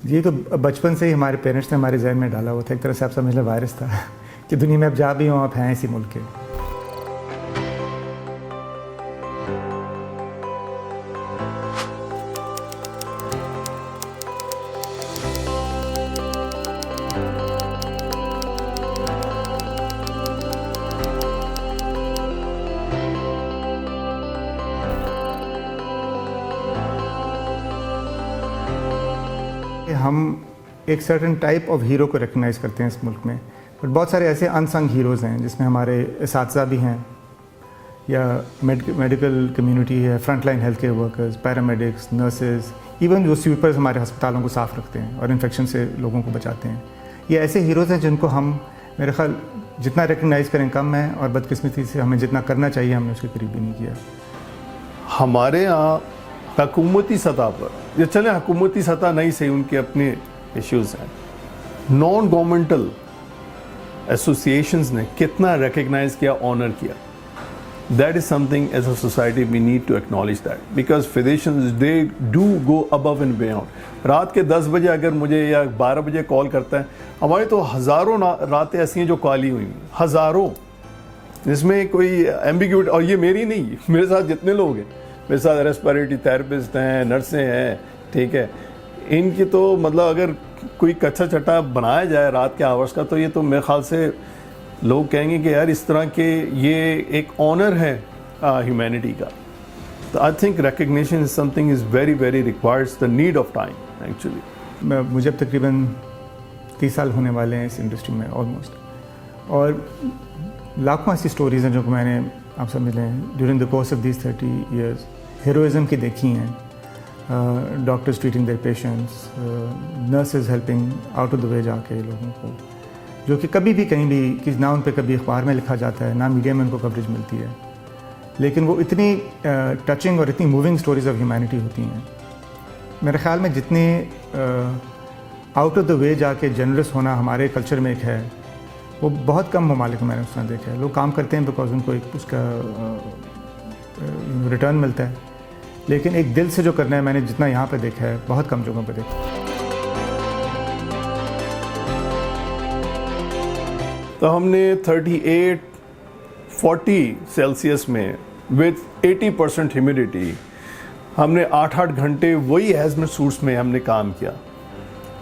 یہ تو بچپن سے ہی ہمارے پیرنٹس نے ہمارے ذہن میں ڈالا ہوا تھا، ایک طرح سے آپ سمجھ لیں وائرس تھا کہ دنیا میں اب جا بھی ہوں آپ ہیں اسی ملک کے. ہم ایک سرٹن ٹائپ آف ہیرو کو ریکگنائز کرتے ہیں اس ملک میں، بٹ بہت سارے ایسے انسنگ ہیروز ہیں جس میں ہمارے اساتذہ بھی ہیں، یا میڈیکل کمیونٹی ہے، front line health care workers, paramedics, nurses, even جو سویپرز ہمارے ہسپتالوں کو صاف رکھتے ہیں اور انفیکشن سے لوگوں کو بچاتے ہیں. یہ ایسے ہیروز ہیں جن کو ہم میرے خیال جتنا ریکگنائز کریں کم ہے، اور بدقسمتی سے ہمیں جتنا کرنا چاہیے ہم نے اس کے قریب بھی نہیں کیا. ہمارے یہاں حکومتی سطح پر، یہ چلیں حکومتی سطح نہیں صحیح، ان کے اپنے ایشوز ہیں، نان گورنمنٹل ایسوسیشنز نے کتنا ریکگنائز کیا، آنر کیا. That is something as a society we need to acknowledge that, because physicians they do go above and beyond. رات کے 10 بجے اگر مجھے یا 12 بجے کال کرتا ہے، ہماری تو ہزاروں راتیں ایسی ہیں جو کالی ہوئی ہیں، ہزاروں، جس میں کوئی ایمبیگوٹی. اور یہ میری نہیں، میرے ساتھ جتنے لوگ ہیں، میرے ساتھ ریسپیریٹری تھراپسٹ ہیں، نرسیں ہیں، ٹھیک ہے، ان کی تو مطلب اگر کوئی کچھا چٹا بنایا جائے رات کے آورس کا، تو یہ تو میرے خیال سے لوگ کہیں گے کہ یار اس طرح کے یہ ایک آنر ہے ہیومینٹی کا. تو I think recognition is some thing is very very requires the need of time actually. مجھے اب تقریباً 30 سال ہونے والے ہیں اس انڈسٹری میں آلموسٹ، اور لاکھوں ایسی سٹوریز ہیں جو کہ میں نے آپ سمجھ لیں during the course of these 30 years heroism کی دیکھی ہیں. Doctors treating their patients, nurses helping out of the way جا کے لوگوں کو، جو کہ کبھی بھی کہیں بھی کہ نہ ان پہ کبھی اخبار میں لکھا جاتا ہے، نہ میڈیا میں ان کو کوریج ملتی ہے، لیکن وہ اتنی ٹچنگ اور اتنی موونگ سٹوریز آف ہیومینٹی ہوتی ہیں. میرے خیال میں جتنے آؤٹ آف دا وے جا کے جنرس ہونا ہمارے کلچر میں ایک ہے، وہ بہت کم ممالک میں نے اس طرح دیکھا ہے. لوگ کام کرتے ہیں بیکاز ان کو ایک اس کا ریٹرن ملتا ہے، لیکن ایک دل سے جو کرنا ہے میں نے جتنا یہاں پہ دیکھا ہے بہت کم جگہوں پہ دیکھا ہے. تو ہم نے 38-40 سیلسیس میں وتھ 80% ہیومیڈیٹی ہم نے 8 گھنٹے وہی ہیزمٹ سوٹس میں ہم نے کام کیا،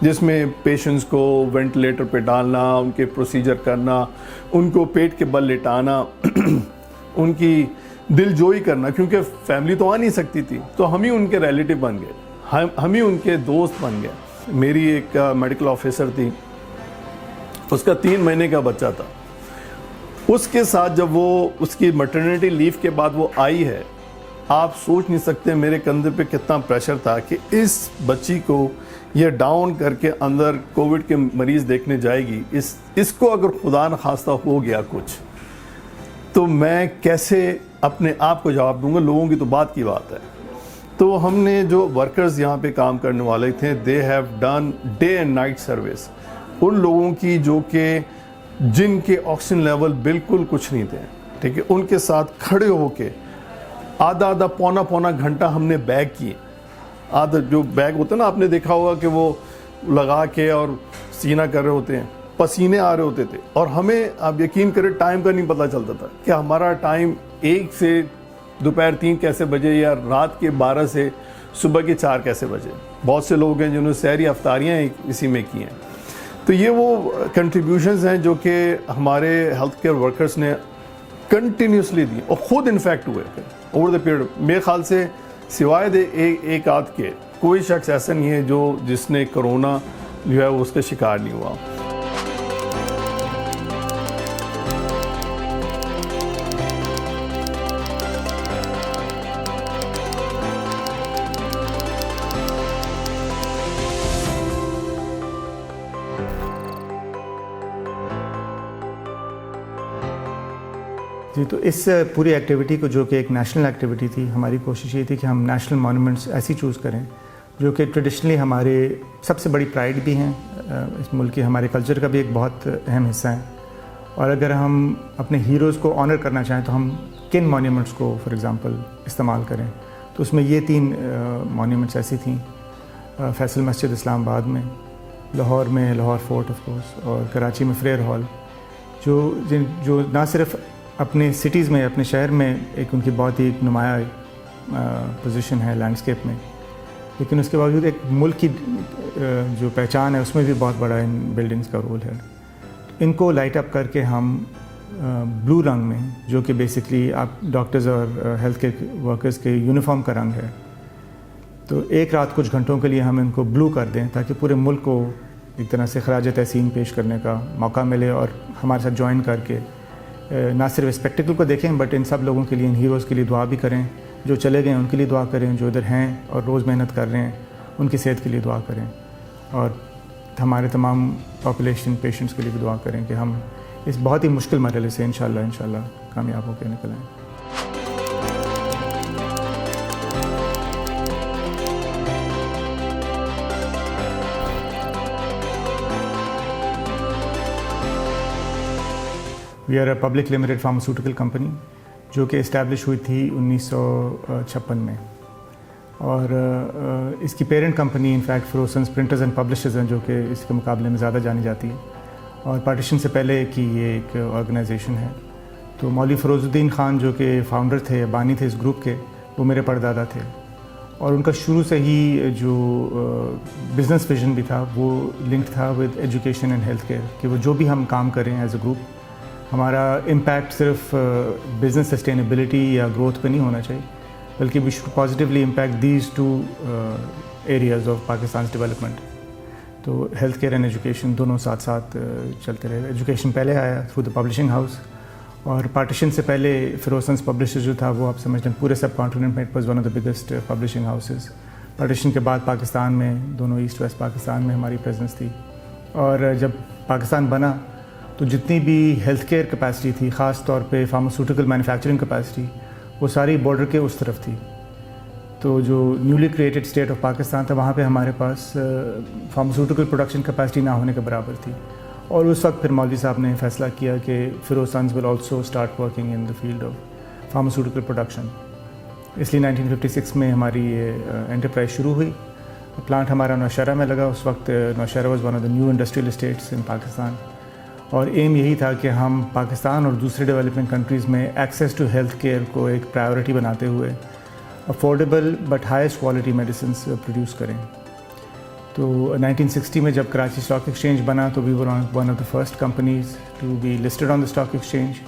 جس میں پیشنٹس کو وینٹیلیٹر پہ ڈالنا، ان کے پروسیجر کرنا، ان کو پیٹ کے بل لٹانا، ان کی دل جوئی کرنا، کیونکہ فیملی تو آ نہیں سکتی تھی، تو ہم ہی ان کے ریلیٹیو بن گئے، ہم ہی ان کے دوست بن گئے. میری ایک میڈیکل آفیسر تھی، اس کا 3 مہینے کا بچہ تھا. اس کے ساتھ جب وہ اس کی میٹرنیٹی لیو کے بعد وہ آئی ہے، آپ سوچ نہیں سکتے میرے کندھے پہ کتنا پریشر تھا کہ اس بچی کو یہ ڈاؤن کر کے اندر کووڈ کے مریض دیکھنے جائے گی، اس کو اگر خدا نخواستہ ہو گیا کچھ تو میں کیسے اپنے آپ کو جواب دوں گا. لوگوں کی تو بات کی بات ہے. تو ہم نے جو ورکرز یہاں پہ کام کرنے والے تھے، they have done day and night service. ان لوگوں کی جو کہ جن کے آکسیجن لیول بالکل کچھ نہیں تھے، ٹھیک ہے، ان کے ساتھ کھڑے ہو کے آدھا پونا گھنٹہ ہم نے بیگ کیے. آدھا جو بیگ ہوتا ہے نا، آپ نے دیکھا ہوگا کہ وہ لگا کے اور سینہ کر رہے ہوتے ہیں، پسینے آ رہے ہوتے تھے، اور ہمیں آپ یقین کریں ٹائم کا نہیں پتہ چلتا تھا کہ ہمارا ٹائم 1 سے دوپہر 3 کیسے بجے، یا رات کے 12 سے صبح کے 4 کیسے بجے. بہت سے لوگ ہیں جنہوں نے سحری افطاریاں اسی میں کی ہیں. تو یہ وہ کنٹریبیوشنز ہیں جو کہ ہمارے ہیلتھ کیئر ورکرز نے کنٹینیوسلی دی، اور خود انفیکٹ ہوئے تھے اوور دا پیریڈ. میرے خیال سے سوائے ایک آدھ کے کوئی شخص ایسا نہیں ہے جس نے کرونا جو ہے اس کا شکار نہیں ہوا. جی، تو اس پوری ایکٹیویٹی کو جو کہ ایک نیشنل ایکٹیویٹی تھی، ہماری کوشش یہ تھی کہ ہم نیشنل مونومنٹس ایسی چوز کریں جو کہ ٹریڈیشنلی ہمارے سب سے بڑی پرائڈ بھی ہیں اس ملک کی، ہمارے کلچر کا بھی ایک بہت اہم حصہ ہیں. اور اگر ہم اپنے ہیروز کو آنر کرنا چاہیں تو ہم کن مونومنٹس کو فار ایگزامپل استعمال کریں. تو اس میں یہ 3 مونومنٹس ایسی تھیں. فیصل مسجد اسلام آباد میں، لاہور میں لاہور فورٹ آف کورس، اور کراچی میں فریر ہال، جو نہ صرف اپنے سٹیز میں اپنے شہر میں ایک ان کی بہت ہی نمایاں پوزیشن ہے لینڈسکیپ میں، لیکن اس کے باوجود ایک ملک کی جو پہچان ہے اس میں بھی بہت بڑا ان بلڈنگز کا رول ہے. ان کو لائٹ اپ کر کے ہم بلو رنگ میں، جو کہ بیسکلی آپ ڈاکٹرز اور ہیلتھ کیئر ورکرز کے یونیفارم کا رنگ ہے، تو ایک رات کچھ گھنٹوں کے لیے ہم ان کو بلو کر دیں تاکہ پورے ملک کو ایک طرح سے خراج تحسین پیش کرنے کا موقع ملے، اور ہمارے ساتھ جوائن کر کے نہ صرف اسپیکٹیکل کو دیکھیں بٹ ان سب لوگوں کے لیے، ان ہیروز کے لیے دعا بھی کریں، جو چلے گئے ان کے لیے دعا کریں، جو ادھر ہیں اور روز محنت کر رہے ہیں ان کی صحت کے لیے دعا کریں، اور ہمارے تمام پاپولیشن پیشنٹس کے لیے بھی دعا کریں کہ ہم اس بہت ہی مشکل مرحلے سے انشاءاللہ کامیاب ہو کے نکل آئیں. We are a public limited pharmaceutical company جو کہ اسٹیبلش ہوئی تھی 1956 میں، اور اس کی parent company in fact Ferozsons printers and publishers ہیں، جو کہ اس کے مقابلے میں زیادہ جانی جاتی ہے، اور پارٹیشن سے پہلے کی یہ ایک آرگنائزیشن ہے. تو مولوی فروز الدین خان جو کہ فاؤنڈر تھے، بانی تھے اس گروپ کے، وہ میرے پردادا تھے، اور ان کا شروع سے ہی جو بزنس ویژن بھی تھا وہ لنکڈ تھا with education and health care, کہ وہ جو بھی ہم کام کریں ایز اے گروپ، ہمارا امپیکٹ صرف بزنس سسٹینیبلٹی یا گروتھ پہ نہیں ہونا چاہیے، بلکہ we should positively impact these two areas of Pakistan's development. تو ہیلتھ کیئر اینڈ ایجوکیشن دونوں ساتھ ساتھ چلتے رہے. ایجوکیشن پہلے آیا تھرو دا پبلشنگ ہاؤس، اور پارٹیشن سے پہلے فروسنس پبلشر جو تھا وہ آپ سمجھتے ہیں پورے سب کانٹیننٹ میں it was one of the biggest publishing houses. Partition کے بعد پاکستان میں، دونوں ایسٹ ویسٹ پاکستان میں ہماری پریزنس تھی، اور جب پاکستان بنا تو جتنی بھی ہیلتھ کیئر کیپیسٹی تھی، خاص طور پہ فارماسیوٹیکل مینوفیکچرنگ کیپیسٹی، وہ ساری بارڈر کے اس طرف تھی. تو جو newly created state of Pakistan تھا وہاں پہ ہمارے پاس فارماسیوٹیکل پروڈکشن کیپیسٹی نہ ہونے کے برابر تھی، اور اس وقت پھر مولوی صاحب نے فیصلہ کیا کہ Ferozsons will also start working in the field of pharmaceutical production. اس لیے 1956 میں ہماری یہ انٹرپرائز شروع ہوئی. پلانٹ ہمارا نوشہرہ میں لگا. اس وقت Nowshera was one of the new industrial estates in Pakistan, اور ایم یہی تھا کہ ہم پاکستان اور دوسرے ڈیولپنگ کنٹریز میں ایکسیس ٹو ہیلتھ کیئر کو ایک پرائیورٹی بناتے ہوئے affordable but highest quality medicines produce کریں. تو 1960 میں جب کراچی اسٹاک ایکسچینج بنا تو we were one of the first companies to be listed on the stock exchange,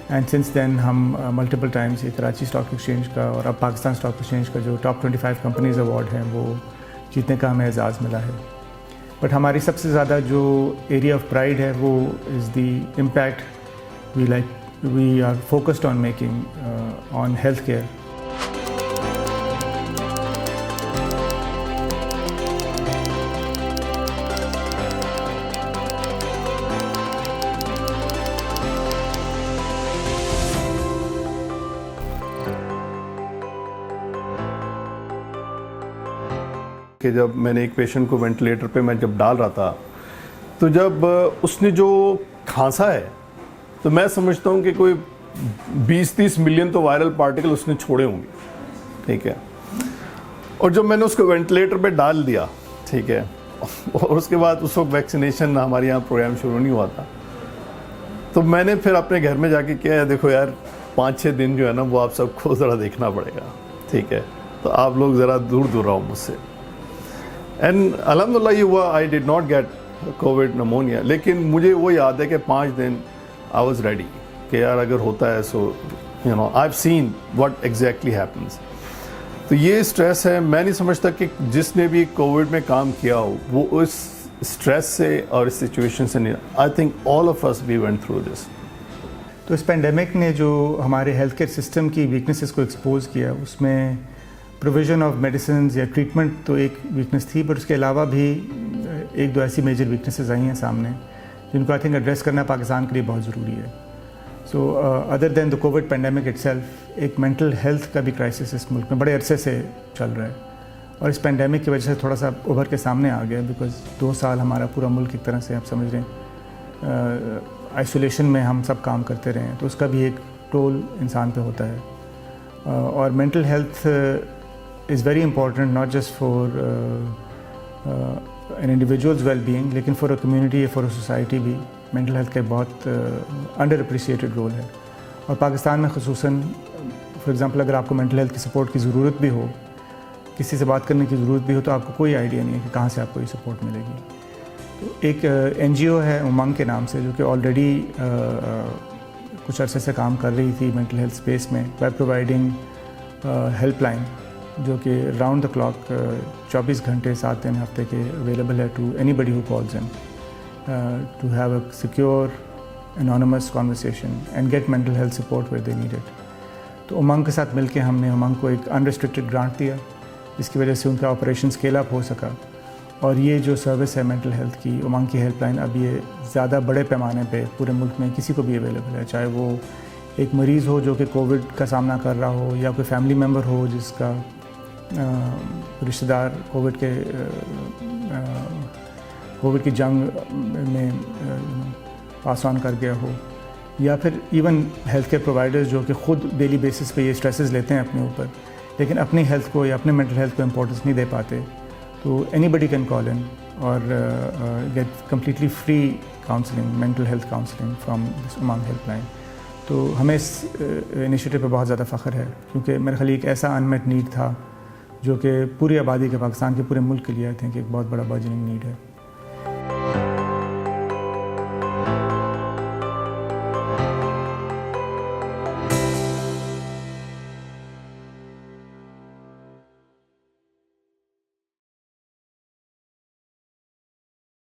and since then ہم ملٹیپل ٹائمس یہ کراچی اسٹاک ایکسچینج کا اور اب پاکستان اسٹاک ایکسچینج کا جو ٹاپ 25 کمپنیز ایوارڈ ہیں وہ جیتنے کا ہمیں اعزاز ملا ہے. بٹ ہماری سب سے زیادہ جو ایریا آف پرائڈ ہے وہ is the impact we are focused on making on health care. کہ جب میں نے ایک پیشنٹ کو وینٹیلیٹر پہ میں جب ڈال رہا تھا تو جب اس نے جو کھانسا ہے تو میں سمجھتا ہوں کہ کوئی 20-30 ملین تو وائرل پارٹیکل اس نے چھوڑے ہوں گے، ٹھیک ہے. اور جب میں نے اس کو وینٹیلیٹر پہ ڈال دیا، ٹھیک ہے، اور اس کے بعد اس وقت ویکسینیشن ہمارے یہاں پروگرام شروع نہیں ہوا تھا، تو میں نے پھر اپنے گھر میں جا کے کیا ہے، دیکھو یار 5-6 دن جو ہے نا وہ آپ سب کو ذرا دیکھنا پڑے گا، ٹھیک ہے، تو آپ لوگ ذرا دور دور رہو مجھ سے. اینڈ الحمدللہ یہ ہوا، I did not get covid pneumonia, لیکن مجھے وہ یاد ہے کہ 5 دن آئی واز ریڈی کہ یار اگر ہوتا ہے so you know I have seen what exactly happens. تو یہ اسٹریس ہے. میں نہیں سمجھتا کہ جس نے بھی کووڈ میں کام کیا ہو وہ اس اسٹریس سے اور اس سچویشن سے نہیں. I think all of us we went through this. تو اس پینڈیمک نے جو ہمارے ہیلتھ کیئر سسٹم کی ویکنیسز کو ایکسپوز کیا، اس میں پروویژن آف میڈیسنز یا ٹریٹمنٹ تو ایک ویکنیس تھی، بٹ اس کے علاوہ بھی 1-2 ایسی میجر ویکنیسز آئی ہیں سامنے جن کو آئی تھنک ایڈریس کرنا پاکستان کے لیے بہت ضروری ہے. So other than the COVID pandemic itself, ایک مینٹل ہیلتھ کا بھی کرائسس اس ملک میں بڑے عرصے سے چل رہا ہے، اور اس پینڈیمک کی وجہ سے تھوڑا سا ابھر کے سامنے آ گیا، بیکاز 2 سال ہمارا پورا ملک ایک طرح سے آپ سمجھ رہے ہیں آئسولیشن میں ہم سب کام کرتے رہے ہیں، تو اس کا بھی ایک ٹول انسان پہ ہوتا ہے. اور mental health is very important not just for an individual's well-being, لیکن for a community for a society بھی مینٹل ہیلتھ کا ایک بہت انڈر اپریشیٹڈ رول ہے. اور پاکستان میں خصوصاً فار ایگزامپل اگر آپ کو مینٹل ہیلتھ کی سپورٹ کی ضرورت بھی ہو, کسی سے بات کرنے کی ضرورت بھی ہو, تو آپ کو کوئی آئیڈیا نہیں ہے کہ کہاں سے آپ کو یہ سپورٹ ملے گی. تو ایک NGO ہے امنگ کے نام سے, جو کہ آلریڈی کچھ عرصے سے کام کر رہی تھی مینٹل ہیلتھ اسپیس میں بائی پرووائڈنگ ہیلپ لائن, جو کہ راؤنڈ دا کلاک 24 گھنٹے 7 دن ہفتے کے اویلیبل ہے to anybody who calls in to have a secure anonymous conversation and get mental health support where they need it. تو امنگ کے ساتھ مل کے ہم نے امنگ کو ایک unrestricted grant دیا, جس کی وجہ سے ان کا آپریشن اسکیل اپ ہو سکا. اور یہ جو سروس ہے مینٹل ہیلتھ کی, امنگ کی ہیلپ لائن, اب یہ زیادہ بڑے پیمانے پہ پورے ملک میں کسی کو بھی اویلیبل ہے, چاہے وہ ایک مریض ہو جو کہ کووڈ کا سامنا کر رہا ہو, یا کوئی فیملی ممبر ہو جس کا رشتہ دار کووڈ کی جنگ میں پاس آن کر گیا ہو, یا پھر ایون ہیلتھ کیئر پرووائڈرز جو کہ خود ڈیلی بیسس پہ یہ اسٹریسز لیتے ہیں اپنے اوپر, لیکن اپنی ہیلتھ کو یا اپنے مینٹل ہیلتھ کو امپورٹنس نہیں دے پاتے. تو any body can call in اور get completely free counselling, mental health counselling from this Umang helpline. تو ہمیں اس انیشیٹو پہ بہت زیادہ فخر ہے, کیونکہ میرے خیال ایک ایسا انمیٹ نیڈ تھا جو کہ پوری آبادی کے, پاکستان کے پورے ملک کے لیے آئی تھنک ایک بہت بڑا برجننگ نیڈ ہے.